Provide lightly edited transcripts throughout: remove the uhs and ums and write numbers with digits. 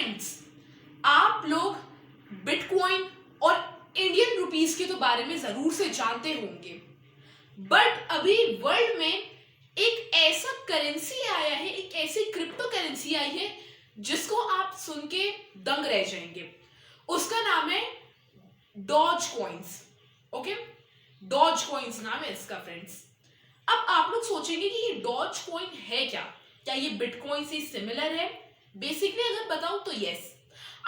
Friends, आप लोग bitcoin और इंडियन रुपीस के तो बारे में जरूर से जानते होंगे, बट अभी वर्ल्ड में एक ऐसा करेंसी आया है, एक ऐसी क्रिप्टो करेंसी आई है जिसको आप सुन के दंग रह जाएंगे। उसका नाम है Doge coins. Okay, Doge coins नाम है इसका फ्रेंड्स। अब आप लोग सोचेंगे कि ये डॉज कॉइन है क्या ये बिटकॉइन से सिमिलर है? बेसिकली अगर बताऊं तो यस।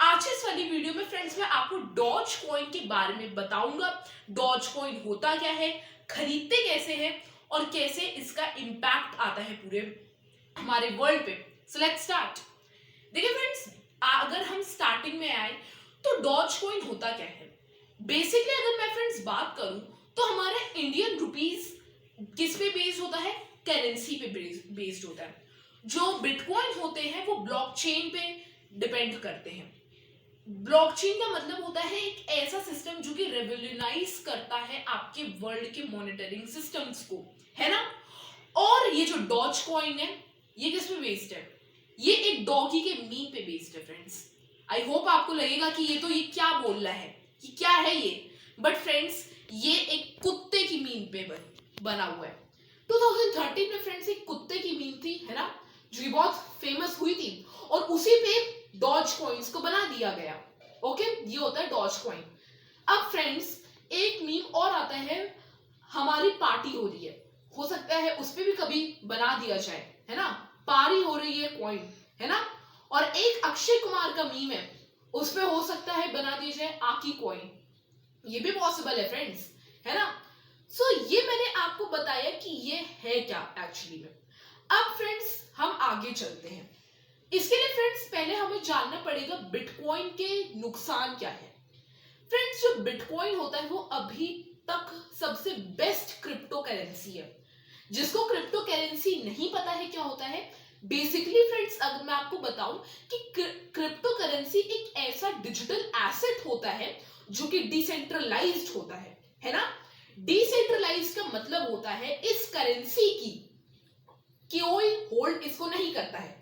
आज इस वाली वीडियो में फ्रेंड्स मैं आपको डॉज कॉइन के बारे में बताऊंगा। डॉज कॉइन होता क्या है, खरीदते कैसे हैं और कैसे इसका इम्पैक्ट आता है पूरे हमारे वर्ल्ड पे। So let's start. देखिए फ्रेंड्स, अगर हम स्टार्टिंग में आए तो डॉज कॉइन होता क्या है। बेसिकली अगर मैं फ्रेंड्स बात करूं तो हमारा इंडियन रुपीस किस पे बेस्ड होता है? करेंसी पे बेस्ड होता है। जो बिटकॉइन होते हैं वो ब्लॉकचेन पे डिपेंड करते हैं। ब्लॉकचेन का मतलब होता है एक ऐसा सिस्टम जो कि रेवोल्यूशनाइज करता है आपके वर्ल्ड के मॉनिटरिंग सिस्टम्स को, है ना। और ये जो डॉज कॉइन है ये किस पे बेस्ड है? ये एक डॉगी के मीम पे बेस्ड है फ्रेंड्स। आई होप आपको लगेगा कि ये क्या बोल रहा है, कि क्या है ये, बट फ्रेंड्स ये एक कुत्ते की मीम पे बना हुआ है। 2013 में फ्रेंड्स एक कुत्ते की मीम थी, है ना, जो कि बहुत फेमस हुई थी और उसी पे डॉज कॉइन्स को बना दिया गया। ओके, ये होता है डॉज कॉइन। अब फ्रेंड्स एक मीम और आता है, हमारी पार्टी हो रही है, हो सकता है उस पे भी कभी बना दिया जाए, है ना, पारी हो रही है कॉइन, है ना। और एक अक्षय कुमार का मीम है, उस पे हो सकता है बना दिया जाए आकी कॉइन, ये भी पॉसिबल है फ्रेंड्स, है ना। सो ये मैंने आपको बताया कि ये है क्या एक्चुअली में। अब फ्रेंड्स हम आगे चलते हैं। इसके लिए फ्रेंड्स पहले हमें जानना पड़ेगा बिटकॉइन के नुकसान क्या है। फ्रेंड्स जो बिटकॉइन होता है वो अभी तक सबसे बेस्ट क्रिप्टो करेंसी है। जिसको क्रिप्टो करेंसी नहीं पता है क्या होता है, बेसिकली फ्रेंड्स अगर मैं आपको बताऊं कि क्रिप्टो करेंसी एक ऐसा डिजिटल एसेट होता है जो कि डिसेंट्रलाइज्ड होता है ना। डिसेंट्रलाइज्ड का मतलब होता है इस करेंसी की कोई होल्ड इसको नहीं करता है।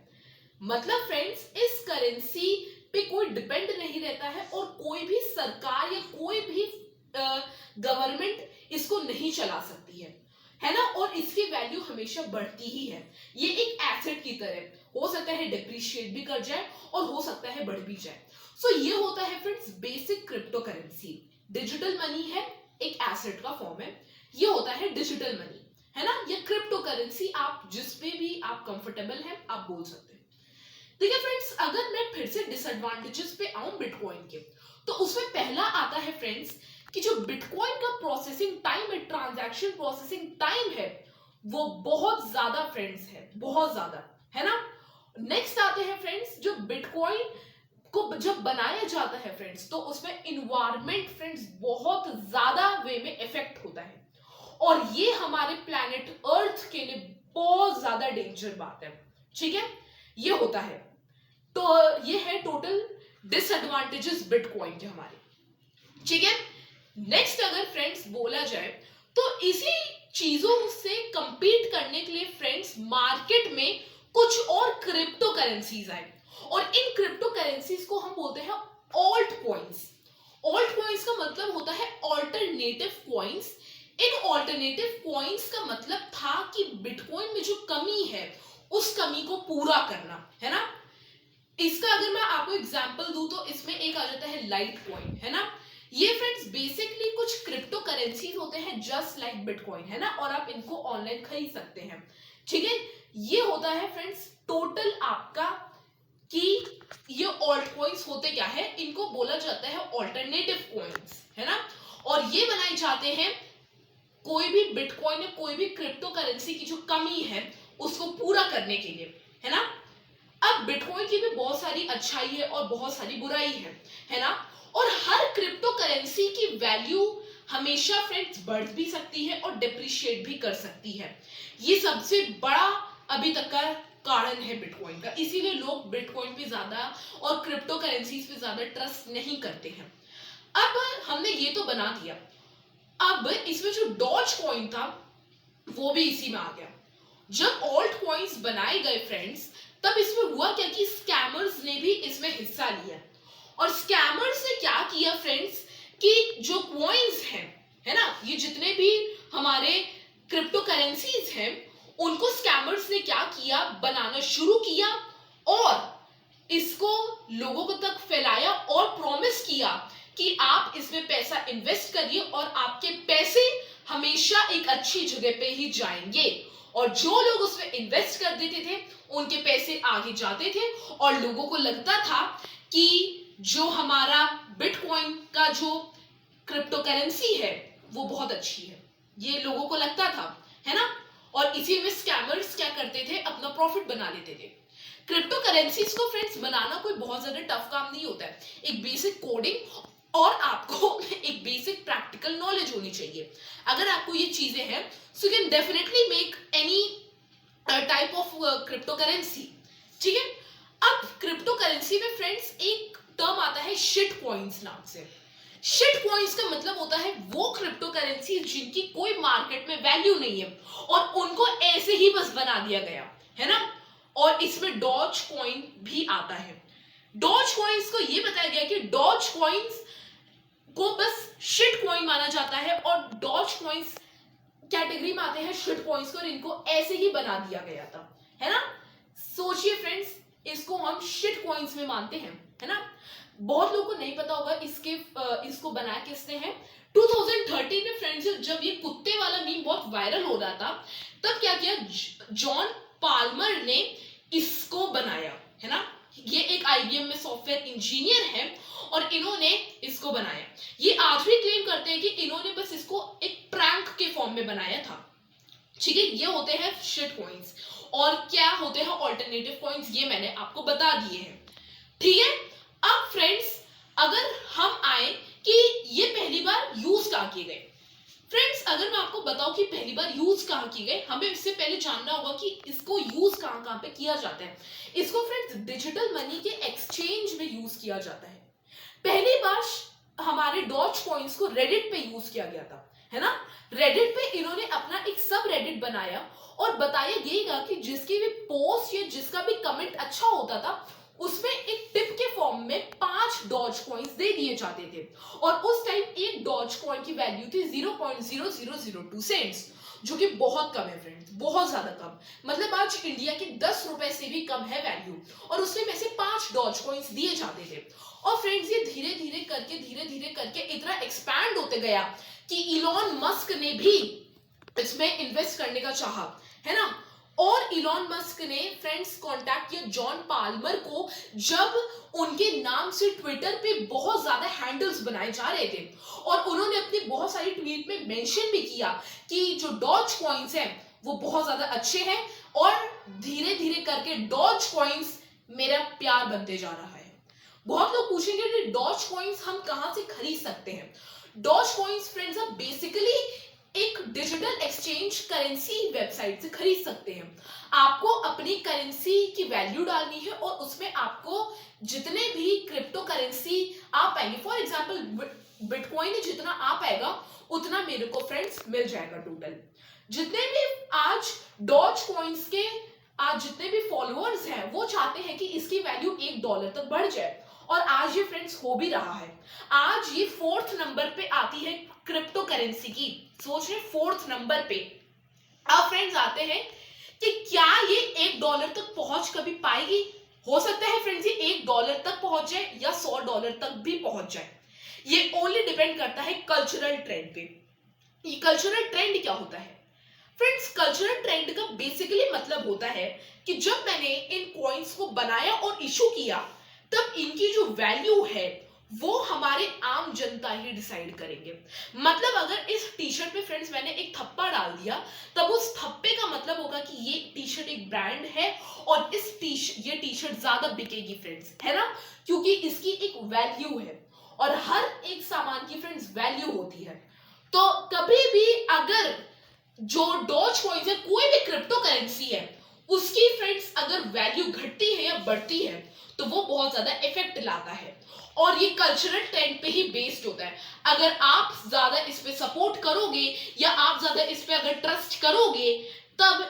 मतलब फ्रेंड्स इस करेंसी पे कोई डिपेंड नहीं रहता है और कोई भी सरकार या कोई भी गवर्नमेंट इसको नहीं चला सकती है ना। और इसकी वैल्यू हमेशा बढ़ती ही है। ये एक एसेट की तरह हो सकता है डिप्रिशिएट भी कर जाए और हो सकता है बढ़ भी जाए। सो ये होता है friends basic crypto currency. Digital money है, एक एसेट का फॉर्म है, ये होता है डिजिटल मनी, है ना। ये क्रिप्टो करेंसी आप जिस पे भी आप कंफर्टेबल हैं आप बोल सकते हैं। देखिए फ्रेंड्स अगर मैं फिर से डिसएडवांटेजेस पे आऊं बिटकॉइन के, तो उसमें पहला आता है फ्रेंड्स कि जो बिटकॉइन का प्रोसेसिंग टाइम है, ट्रांजैक्शन प्रोसेसिंग टाइम है, वो बहुत ज्यादा फ्रेंड्स है, बहुत ज्यादा, है ना। नेक्स्ट आते हैं फ्रेंड्स जो बिटकॉइन को जब बनाया जाता है फ्रेंड्स तो उसमें इन्वायरमेंट फ्रेंड्स बहुत ज्यादा वे में इफेक्ट होता है और ये हमारे प्लैनेट अर्थ के लिए बहुत ज्यादा डेंजर बात है, ठीक है। ये होता है, तो ये है टोटल डिसएडवांटेजेस बिटकॉइन के हमारे, ठीक है। नेक्स्ट अगर फ्रेंड्स बोला जाए तो इसी चीजों से कंपीट करने के लिए फ्रेंड्स मार्केट में कुछ और क्रिप्टो करेंसीज आए और इन क्रिप्टो करेंसीज को हम बोलते हैं ऑल्ट कॉइन्स। ऑल्ट कॉइन्स का मतलब होता है ऑल्टरनेटिव कॉइन्स। इन ऑल्टरनेटिव कॉइन्स का मतलब था कि बिटकॉइन में जो कमी है उस कमी को पूरा करना, है ना। इसका अगर मैं आपको एग्जांपल दूं तो इसमें एक आ जाता है लाइट कॉइन, है ना। ये फ्रेंड्स बेसिकली कुछ क्रिप्टो करेंसीज होते हैं जस्ट लाइक बिटकॉइन, है ना, और आप इनको ऑनलाइन खरीद सकते हैं, ठीक है। ये होता है फ्रेंड्स टोटल आपका कि ये ऑल्ट कॉइन्स होते क्या है, इनको बोला जाता है ऑल्टरनेटिव कॉइन्स, है ना। और ये बनाए जाते हैं कोई भी बिटकॉइन या कोई भी क्रिप्टो करेंसी की जो कमी है उसको पूरा करने के लिए, है ना। अब बिटकॉइन की भी बहुत सारी अच्छाई है और बहुत सारी बुराई है ना। और हर क्रिप्टो करेंसी की वैल्यू हमेशा फ्रेंड्स बढ़ भी सकती है और डिप्रिशिएट भी कर सकती है। ये सबसे बड़ा अभी तक का कारण है बिटकॉइन का, इसीलिए लोग बिटकॉइन पे ज्यादा और क्रिप्टो करेंसीज पे ज्यादा ट्रस्ट नहीं करते हैं। अब हमने ये तो बना दिया, अब इसमें जो डॉज कॉइन था वो भी इसी में आ गया। जब ऑल्ट कॉइन्स बनाए गए फ्रेंड्स तब इसमें हुआ क्या कि स्कैमर्स ने भी इसमें हिस्सा लिया, और स्कैमर्स ने क्या किया फ्रेंड्स कि जो कॉइन्स हैं, है ना, ये जितने भी हमारे क्रिप्टो करेंसीज हैं, उनको स्कैमर्स ने क्या किया, बनाना शुरू किया और इसको लोगों को तक फैलाया और प्रॉमिस किया कि आप इसमें पैसा इन्वेस्ट करिए और आपके पैसे हमेशा एक अच्छी जगह पे ही जाएंगे। और जो लोग उसमें इन्वेस्ट कर देते थे उनके पैसे आगे जाते थे, और लोगों को लगता था कि जो हमारा बिटकॉइन का जो क्रिप्टो करेंसी है वो बहुत अच्छी है, ये लोगों को लगता था, है ना। और इसी में स्कैमर्स क्या करते थे, अपना प्रॉफिट बना लेते थे। क्रिप्टो करेंसीज को फ्रेंड्स बनाना कोई बहुत ज्यादा टफ काम नहीं होता है, एक बेसिक कोडिंग और आपको एक बेसिक प्रैक्टिकल नॉलेज होनी चाहिए। अगर आपको ये चीजें हैं so you can definitely make any type of crypto currency, ठीक है। अब क्रिप्टो करेंसी में फ्रेंड्स एक टर्म आता है शिट कॉइन्स नाम से। शिट कॉइन्स का मतलब होता है वो क्रिप्टो करेंसी जिनकी कोई मार्केट में वैल्यू नहीं है और उनको ऐसे ही बस बना दिया गया, है ना। और इसमें डॉज कॉइन भी आता है। डॉज कॉइन्स को ये बताया गया कि डॉज कॉइन्स को बस शिट कॉइन माना जाता है और डॉज कॉइन्स कैटेगरी में आते हैं शिट कॉइन्स को, और इनको ऐसे ही बना दिया गया था, है ना। सोचिए फ्रेंड्स, इसको हम शिट कॉइन्स में मानते हैं, है ना। बहुत लोगों को नहीं पता होगा इसको बनाया किसने है। 2013 में फ्रेंड्स जब ये कुत्ते वाला मीम बहुत वायरल हो रहा था, तब क्या किया, जॉन पाल्मर ने इसको बनाया, है ना। ये एक IBM में सॉफ्टवेयर इंजीनियर है और इन्होंने इसको बनाया। ये आज भी क्लेम करते हैं कि इन्होंने बस इसको एक प्रैंक के फॉर्म में बनाया था, ठीक है। ये होते हैं शिट कॉइन्स, और क्या होते हैं ऑल्टरनेटिव कॉइन्स, ये मैंने आपको बता दिए हैं, ठीक है। अब फ्रेंड्स अगर हम आए कि ये पहली बार यूज कहां किए गए, फ्रेंड्स अगर मैं आपको बताऊं कि पहली बार यूज कहां की गई, हमें इससे पहले जानना होगा कि इसको यूज कहां पे किया जाता है। इसको फ्रेंड्स डिजिटल मनी के एक्सचेंज में यूज किया जाता है। पहली बार हमारे डॉज कॉइन्स को रेडिट पे यूज किया गया था, है ना। रेडिट पे इन्होंने अपना एक सब रेडिट बनाया और बताया गया कि जिसकी भी पोस्ट या जिसका भी कमेंट अच्छा होता था उसमें एक टिप के फॉर्म में 5 डॉज कॉइन्स दे दिए जाते थे, और उस टाइम एक डॉज कॉइन की वैल्यू थी 0.0002 सेंट्स, जो कि बहुत कम है फ्रेंड्स, बहुत ज्यादा कम। मतलब आज इंडिया के 10 रुपए से भी कम है वैल्यू, और उसमें में से 5 डॉज कॉइन्स दिए जाते थे। और फ्रेंड्स ये धीरे धीरे करके इतना एक्सपैंड होते गया कि इलॉन मस्क ने भी इसमें इन्वेस्ट करने का चाहा, है ना। और इलॉन मस्क ने फ्रेंड्स कांटेक्ट किया जॉन पाल्मर को, जब उनके नाम से ट्विटर पे बहुत ज्यादा हैंडल्स बनाए जा रहे थे, और उन्होंने अपनी बहुत सारी ट्वीट में मेंशन भी किया कि जो डॉज कॉइन्स हैं वो बहुत ज्यादा अच्छे हैं, और धीरे धीरे करके डॉज कॉइन्स मेरा प्यार बनते जा रहा है। बहुत लोग पूछेंगे कि डॉज कॉइन्स हम कहां से खरीद सकते हैं। डॉज कॉइन्स फ्रेंड्स आप बेसिकली एक डिजिटल एक्सचेंज करेंसी वेबसाइट से खरीद सकते हैं। आपको अपनी करेंसी की वैल्यू डालनी है और उसमें आपको जितने भी क्रिप्टो करेंसी आ पाएंगे, फॉर एग्जांपल बिटकॉइन जितना आ पाएगा उतना मेरे को फ्रेंड्स मिल जाएगा। टोटल जितने भी आज डॉज कॉइन्स के आज जितने भी फॉलोअर्स हैं वो चाहते हैं कि इसकी वैल्यू $1 तक बढ़ जाए, और आज ये फ्रेंड्स हो भी रहा है। आज ये 4th नंबर पे आती है क्रिप्टो करेंसी की, सोच रहे 4th नंबर पे। अब फ्रेंड्स आते हैं कि क्या ये $1 तक पहुंच कभी पाएगी। हो सकता है फ्रेंड्स ये $1 तक पहुंच जाए या $100 तक भी पहुंच जाए, ये ओनली डिपेंड करता है कल्चरल ट्रेंड पे। ये कल्चरल ट्रेंड क्या होता है फ्रेंड्स, कल्चरल ट्रेंड का बेसिकली मतलब होता है कि जब मैंने इन कॉइन्स को बनाया और इशू किया तब इनकी जो वैल्यू है वो हमारे आम जनता ही डिसाइड करेंगे। मतलब अगर इस टी शर्ट पे फ्रेंड्स मैंने एक थप्पा डाल दिया, तब उस थप्पे का मतलब होगा कि ये टी शर्ट एक ब्रांड है और ये टी शर्ट ज्यादा बिकेगी फ्रेंड्स, है ना, क्योंकि इसकी एक वैल्यू है, और हर एक सामान की फ्रेंड्स वैल्यू होती है। तो कभी भी अगर जो डॉज कॉइन्स है, कोई भी क्रिप्टो करेंसी है, उसकी फ्रेंड्स अगर वैल्यू घटती है या बढ़ती है तो वो बहुत ज्यादा इफेक्ट लाता है, और ये कल्चरल ट्रेंड पे ही बेस्ड होता है। अगर आप ज्यादा इस पे सपोर्ट करोगे या आप ज्यादा इस पे अगर ट्रस्ट करोगे, तब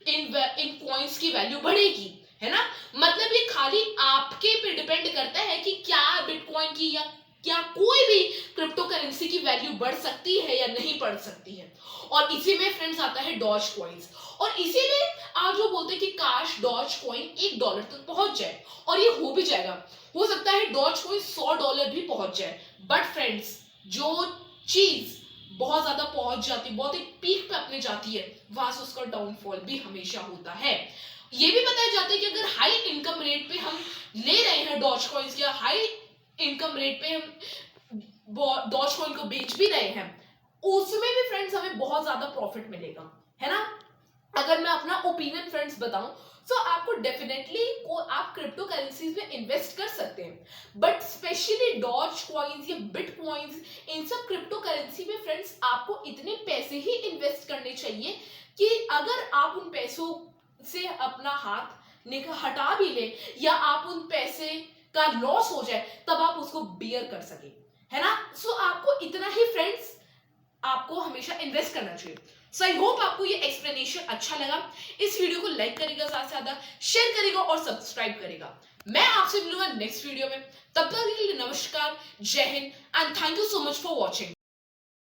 इन कॉइन्स की वैल्यू बढ़ेगी, है ना। मतलब ये खाली आपके पे डिपेंड करता है कि क्या बिटकॉइन की या क्या कोई भी क्रिप्टो करेंसी की वैल्यू बढ़ सकती है या नहीं बढ़ सकती है। और इसी में फ्रेंड्स आता है डॉज कॉइन्स, और इसीलिए आज वो बोलते हैं कि काश डॉज कॉइन $1 तक पहुंच जाए, और ये हो भी जाएगा। हो सकता है डॉज कॉइन $100 भी पहुंच जाए। बट फ्रेंड्स, जो चीज बहुत ज्यादा पहुंच जाती है, बहुत एक पीक पे अपने जाती है, वहां से उसका डाउनफॉल भी हमेशा होता है। ये भी बताया जाता है कि अगर हाई इनकम रेट पे हम ले रहे हैं डॉज कॉइन्स, या हाई इनकम रेट पे हम डॉज कॉइन को बेच भी रहे हैं, उसमें भी फ्रेंड्स हमें बहुत ज्यादा प्रॉफिट मिलेगा, है ना। अगर मैं अपना ओपिनियन फ्रेंड्स बताऊं, तो आपको डेफिनेटली आप क्रिप्टो करेंसीज में इन्वेस्ट कर सकते हैं, बट स्पेशली डॉज कॉइन्स या बिटकॉइंस, इन सब क्रिप्टो करेंसी में फ्रेंड्स आपको इतने पैसे ही इन्वेस्ट करने चाहिए कि अगर आप उन पैसों से अपना हाथ हटा भी ले, या आप उन पैसे का लॉस हो जाए, तब आप उसको बियर कर सके, है ना। सो आपको इतना ही फ्रेंड्स आपको हमेशा इन्वेस्ट करना चाहिए। सो आई होप आपको ये एक्सप्लेनेशन अच्छा लगा। इस वीडियो को लाइक करेगा, ज्यादा से ज्यादा शेयर करेगा और सब्सक्राइब करेगा। मैं आपसे मिलूंगा नेक्स्ट वीडियो में, तब तक के लिए नमस्कार, जय Hind and thank you so much for watching.